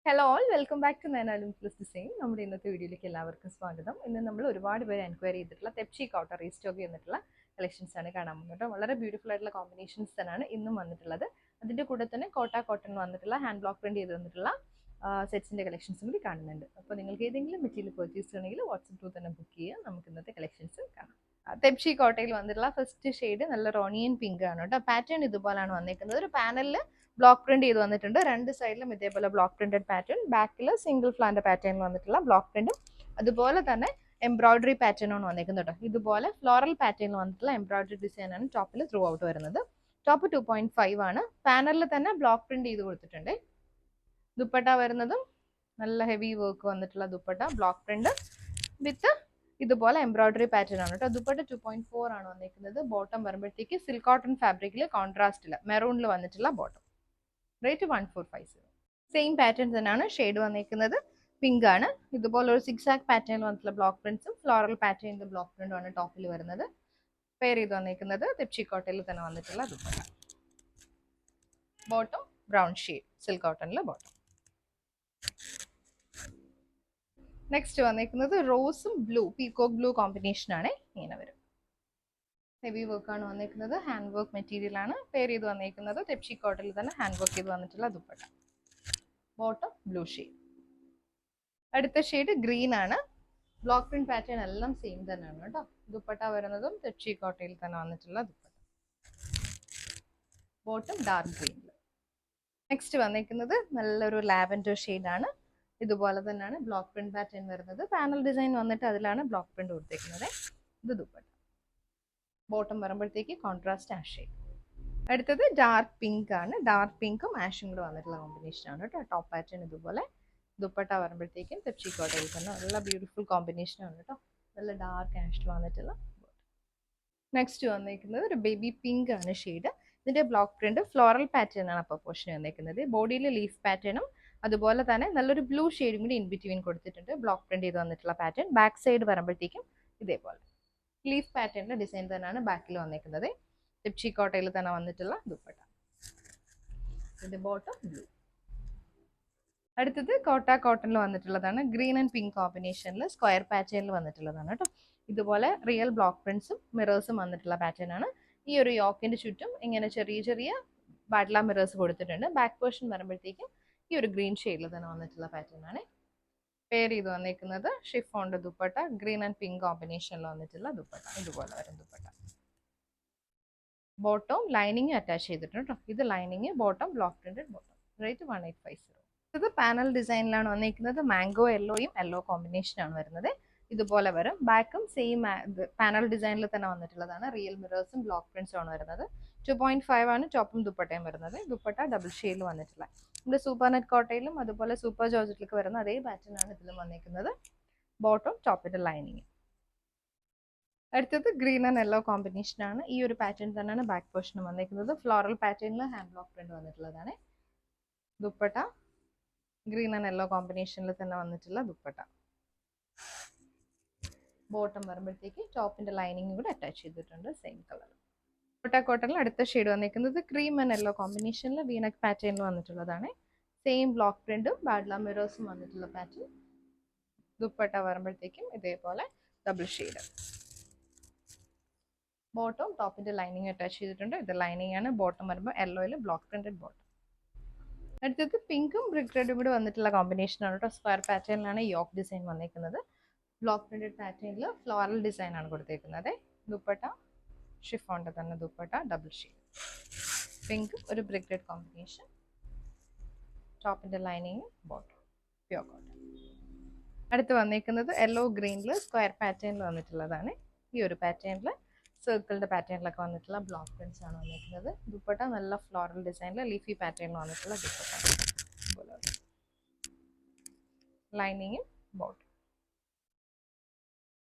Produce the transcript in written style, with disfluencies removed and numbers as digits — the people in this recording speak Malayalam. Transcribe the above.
Hello all welcome back to നയനാലും പ്ലസ് ഡിസൈൻ. നമ്മുടെ ഇന്നത്തെ വീഡിയോയിലേക്ക് എല്ലാവർക്കും സ്വാഗതം. ഇന്ന് നമ്മൾ ഒരുപാട് പേര് എൻക്വയറി ചെയ്തിട്ടുള്ള തെപ്ചി കോട്ടൺ റീസ്റ്റോക്ക് ചെയ്തിട്ടുള്ള കളക്ഷൻസ് ആണ് കാണാൻ പോകുന്നത്. വളരെ ബ്യൂട്ടിഫുൾ ആയിട്ടുള്ള കോമ്പിനേഷൻസ് തന്നെയാണ് ഇന്നും വന്നിട്ടുള്ളത്. അതിൻ്റെ കൂടെ തന്നെ കോട്ടൺ വന്നിട്ടുള്ള ഹാൻഡ് ബ്ലോക്ക് പ്രിന്റ് ചെയ്ത് വന്നിട്ടുള്ള സെറ്റ്സിൻ്റെ കളക്ഷൻസും കൂടി കാണുന്നുണ്ട്. അപ്പോൾ നിങ്ങൾക്ക് ഏതെങ്കിലും മെറ്റീരിയൽ പർച്ചേസ് ചെയ്യണമെങ്കിൽ വാട്സപ്പ് ത്രൂ തന്നെ ബുക്ക് ചെയ്യുക. നമുക്ക് ഇന്നത്തെ കളക്ഷൻസ് കാണാം. തെപ്ചി കോട്ടയിൽ വന്നിട്ടുള്ള ഫസ്റ്റ് ഷെയ്ഡ് നല്ല റോണിയൻ പിങ്ക് ആണ് കേട്ടോ. പാറ്റേൺ ഇതുപോലാണ് വന്നിരിക്കുന്നത്. ഒരു പാനലിൽ ബ്ലോക്ക് പ്രിന്റ് ചെയ്ത് വന്നിട്ടുണ്ട്. രണ്ട് സൈഡിലും ഇതേപോലെ ബ്ലോക്ക് പ്രിന്റഡ് പാറ്റേൺ, ബാക്കിൽ സിംഗിൾ ഫ്ലാന്റെ പാറ്റേണിൽ വന്നിട്ടുള്ള ബ്ലോക്ക് പ്രിന്റും അതുപോലെ തന്നെ എംബ്രോയിഡറി പാറ്റേൺ ആണ് വന്നിരിക്കുന്നത് കേട്ടോ. ഇതുപോലെ ഫ്ലോറൽ പാറ്റേണിൽ വന്നിട്ടുള്ള എംബ്രോയിഡറി ഡിസൈൻ ആണ് ടോപ്പിൽ ത്രൂ ഔട്ട് വരുന്നത്. ടോപ്പ് 2.5 ആണ്. പാനലിൽ തന്നെ ബ്ലോക്ക് പ്രിന്റ് ചെയ്ത് കൊടുത്തിട്ടുണ്ട്. ദുപ്പട്ട വരുന്നതും നല്ല ഹെവി വർക്ക് വന്നിട്ടുള്ള ദുപ്പട്ട, ബ്ലോക്ക് പ്രിന്റ് വിത്ത് ഇതുപോലെ എംബ്രോയിഡറി പാറ്റേൺ ആണ് കേട്ടോ. ദുപ്പട്ട 2.4 ആണ് വന്നിരിക്കുന്നത്. ബോട്ടം വരുമ്പോഴത്തേക്ക് സിൽക്ക് കോട്ടൺ ഫാബ്രിക്കിൽ കോൺട്രാസ്റ്റിൽ മെറൂണിൽ വന്നിട്ടുള്ള ബോട്ടം. റേറ്റ് 1450. സെയിം പാറ്റേൺ തന്നെയാണ്. ഷെയ്ഡ് വന്നിരിക്കുന്നത് പിങ്ക് ആണ്. ഇതുപോലെ ഒരു സിക്സാക് പാറ്റേണിൽ വന്നിട്ടുള്ള ബ്ലോക്ക് പ്രിന്റ്സും ഫ്ലോറൽ പാറ്റേണിന്റെ ബ്ലോക്ക് പ്രിന്റും ആണ് ടോപ്പിൽ വരുന്നത്. പെയർ ചെയ്ത് വന്നിരിക്കുന്നത് തെപ്ചി കോട്ടയിൽ തന്നെ വന്നിട്ടുള്ള dupatta. Bottom brown shade silk കോട്ടണിലെ ബോട്ടം. നെക്സ്റ്റ് വന്നിരിക്കുന്നത് റോസും ബ്ലൂ, പീകോക്ക് ബ്ലൂ കോമ്പിനേഷൻ ആണ്. ഇങ്ങനെ വരും. ഹെവി വർക്ക് ആണ് വന്നിരിക്കുന്നത്. ഹാൻഡ് വർക്ക് മെറ്റീരിയൽ ആണ്. പെയർ ചെയ്ത് വന്നിരിക്കുന്നത് തെപ്ചി കോട്ടണിൽ തന്നെ ഹാൻഡ് വർക്ക് ചെയ്ത് വന്നിട്ടുള്ള ദുപ്പട്ട. Bottom blue shade. അടുത്ത ഷെയ്ഡ് ഗ്രീൻ ആണ്. ബ്ലോക്ക് പ്രിന്റ് പാറ്റേൺ എല്ലാം സെയിം തന്നെയാണ് കേട്ടോ. ദുപ്പട്ട വരുന്നതും തെപ്ചി കോട്ടയിൽ തന്നെ വന്നിട്ടുള്ള ദുപ്പട്ട. ബോട്ടം ഡാർക്ക് ഗ്രീനിൽ. നെക്സ്റ്റ് വന്നിരിക്കുന്നത് നല്ലൊരു ലാവൻഡർ ഷെയ്ഡ് ആണ്. ഇതുപോലെ തന്നെയാണ് ബ്ലോക്ക് പ്രിന്റ് പാറ്റേൺ വരുന്നത്. പാനൽ ഡിസൈൻ വന്നിട്ട് അതിലാണ് ബ്ലോക്ക് പ്രിന്റ് കൊടുത്തേക്കുന്നത്. ഇത് ദുപ്പട്ട. ബോട്ടം വരുമ്പോഴത്തേക്ക് കോൺട്രാസ്റ്റ് ആഷ് ഷെയ്ഡ്. അടുത്തത് ഡാർക്ക് പിങ്ക് ആണ്. ഡാർക്ക് പിങ്കും ആഷും കൂടെ വന്നിട്ടുള്ള കോമ്പിനേഷൻ ആണ് കേട്ടോ. ടോപ്പ് പാറ്റേൺ ഇതുപോലെ. ദുപ്പട്ട വരുമ്പോഴത്തേക്കും തെപ്ചി കോട്ടയിൽ തന്നെ നല്ല ബ്യൂട്ടിഫുൾ കോമ്പിനേഷൻ ആണ് കേട്ടോ. നല്ല ഡാർക്ക് ആഷ് വന്നിട്ടുള്ള. നെക്സ്റ്റ് വന്നിരിക്കുന്നത് ഒരു ബേബി പിങ്ക് ആണ് ഷെയ്ഡ്. ഇതിന്റെ ബ്ലോക്ക് പ്രിന്റ് ഫ്ലോറൽ പാറ്റേൺ ആണ് അപ്പോൾ പോർഷൻ വന്നിരിക്കുന്നത്. ബോഡിയിൽ ലീഫ് പാറ്റേണും അതുപോലെ തന്നെ നല്ലൊരു ബ്ലൂ ഷെയ്ഡും കൂടി ഇൻ ബിറ്റ്വീൻ കൊടുത്തിട്ടുണ്ട്. ബ്ലോക്ക് പ്രിന്റ് ചെയ്ത് വന്നിട്ടുള്ള പാറ്റേൺ. ബാക്ക് സൈഡ് വരുമ്പോഴത്തേക്കും ഇതേപോലെ ലീഫ് പാറ്റേണിന്റെ ഡിസൈൻ തന്നെയാണ് ബാക്കിൽ വന്നിരിക്കുന്നത്. തെപ്ചി കോട്ടയിൽ തന്നെ വന്നിട്ടുള്ള ദുപ്പട്ട. ഇതിന്റെ ബോട്ടം ബ്ലൂ. അടുത്തത് കോട്ടണിൽ വന്നിട്ടുള്ളതാണ്. ഗ്രീൻ ആൻഡ് പിങ്ക് കോമ്പിനേഷനിൽ സ്ക്വയർ പാറ്റേണിൽ വന്നിട്ടുള്ളതാണ് കേട്ടോ. ഇതുപോലെ റിയൽ ബ്ലോക്ക് പ്രിന്റ്സും മിറേഴ്സും വന്നിട്ടുള്ള പാറ്റേൺ ആണ്. ഈ ഒരു യോക്കിന്റെ ചുറ്റും ഇങ്ങനെ ചെറിയ ചെറിയ ബാഡ്ല മിറേഴ്സ് കൊടുത്തിട്ടുണ്ട്. ബാക്ക് പോർഷൻ വരുമ്പോഴത്തേക്കും ഈ ഒരു ഗ്രീൻ ഷെയ്ഡിൽ തന്നെ വന്നിട്ടുള്ള പാറ്റേൺ ആണ്. പെയർ ചെയ്ത് വന്നിരിക്കുന്നത് ഷിഫോണിന്റെ ദുപ്പട്ട, ഗ്രീൻ ആൻഡ് പിങ്ക് കോമ്പിനേഷനിൽ വന്നിട്ടുള്ള ദുപ്പട്ട. ഇതുപോലെ വരും ദുപ്പട്ട. ബോട്ടം ലൈനിങ് അറ്റാച്ച് ചെയ്തിട്ടുണ്ട് കേട്ടോ. ഇത് lining, bottom block printed bottom. Rate 1850. ഇത് പാനൽ ഡിസൈനിലാണ് വന്നിരിക്കുന്നത്. മാംഗോ യെല്ലോയും യെല്ലോ കോമ്പിനേഷൻ ആണ് വരുന്നത്. ഇതുപോലെ വരും. ബാക്കും സെയിം പാനൽ ഡിസൈനിൽ തന്നെ വന്നിട്ടുള്ളതാണ്. റിയൽ മിറേഴ്സും ബ്ലോക്ക് പ്രിന്റ്സും ആണ് വരുന്നത്. 2.5 ആണ് ടോപ്പും ദുപ്പട്ടയും വരുന്നത്. ദുപ്പട്ട ഡബിൾ ഷെയ്ഡിൽ വന്നിട്ടുള്ള. നമ്മുടെ സൂപ്പർ നെറ്റ് കോട്ടയിലും അതുപോലെ സൂപ്പർ ജോർജറ്റിലേക്ക് വരുന്ന അതേ പാറ്റേൺ ആണ് ഇതിലും വന്നിരിക്കുന്നത്. ബോട്ടം ടോപ്പിന്റെ ലൈനിങ്. അടുത്തത് ഗ്രീൻ ആൻഡ് യെല്ലോ കോമ്പിനേഷൻ ആണ്. ഈ ഒരു പാറ്റേൺ തന്നെയാണ് ബാക്ക് പോർഷൻ വന്നിരിക്കുന്നത്. ഫ്ലോറൽ പാറ്റേണിൽ ഹാൻഡ് ബ്ലോക്ക് പ്രിന്റ് വന്നിട്ടുള്ളതാണ്. ദുപ്പട്ട ഗ്രീൻ ആൻഡ് യെല്ലോ കോമ്പിനേഷനിൽ തന്നെ വന്നിട്ടുള്ള ദുപ്പട്ട. ബോട്ടം വരുമ്പോഴത്തേക്ക് ടോപ്പിന്റെ ലൈനിങ് കൂടെ അറ്റാച്ച് ചെയ്തിട്ടുണ്ട്. Same colour. കോട്ടണിൽ അടുത്ത ഷെയ്ഡ് വന്നിരിക്കുന്നത് ക്രീം ആൻഡ് യെല്ലോ കോമ്പിനേഷനിൽ വീനക്ക് പാറ്റേണിൽ വന്നിട്ടുള്ളതാണ്. സെയിം ബ്ലോക്ക് പ്രിന്റും ബാഡ്ല മിറേഴ്സും വന്നിട്ടുള്ള പാറ്റേൺ. ദുപ്പട്ട വരുമ്പോഴത്തേക്കും ഇതേപോലെ ഡബിൾ ഷെയ്ഡ്. ബോട്ടം ടോപ്പിന്റെ ലൈനിങ് അറ്റാച്ച് ചെയ്തിട്ടുണ്ട്. ഇത് ലൈനിങ് ആണ്. ബോട്ടം വരുമ്പോൾ യെല്ലോയിൽ ബ്ലോക്ക് പ്രിന്റഡ് ബോട്ടം. അടുത്തത് പിങ്കും ബ്രിക്ക് റെഡും കൂടി വന്നിട്ടുള്ള കോമ്പിനേഷൻ ആണ് കേട്ടോ. സ്ക്വയർ പാറ്റേണിലാണ് യോക്ക് ഡിസൈൻ വന്നിരിക്കുന്നത്. ബ്ലോക്ക് പ്രിന്റഡ് പാറ്റേണിൽ ഫ്ലോറൽ ഡിസൈൻ ആണ് കൊടുത്തേക്കുന്നത്. ദുപ്പട്ട ഷിഫോണിന്റെ തന്നെ ദുപ്പട്ട, ഡബിൾ ഷെയ്ഡ്. പിങ്ക് ഒരു ബ്രിക്ക് റെഡ് കോമ്പിനേഷൻ. ടോപ്പിന്റെ ലൈനിങ് ബോട്ടം പ്യൂർ കോട്ടൺ. അടുത്ത് വന്നിരിക്കുന്നത് യെല്ലോ ഗ്രീനിൽ സ്ക്വയർ പാറ്റേണിൽ വന്നിട്ടുള്ളതാണ്. ഈ ഒരു പാറ്റേണിൽ സർക്കിളിന്റെ പാറ്റേണിലൊക്കെ വന്നിട്ടുള്ള ബ്ലോക്ക് പ്രിന്റ്സ് ആണ് വന്നിരിക്കുന്നത്. ദുപ്പട്ട നല്ല ഫ്ലോറൽ ഡിസൈനിൽ ലീഫി പാറ്റേണിൽ വന്നിട്ടുള്ള ദുപ്പട്ട. ലൈനിങ്ങും ബോട്ടം.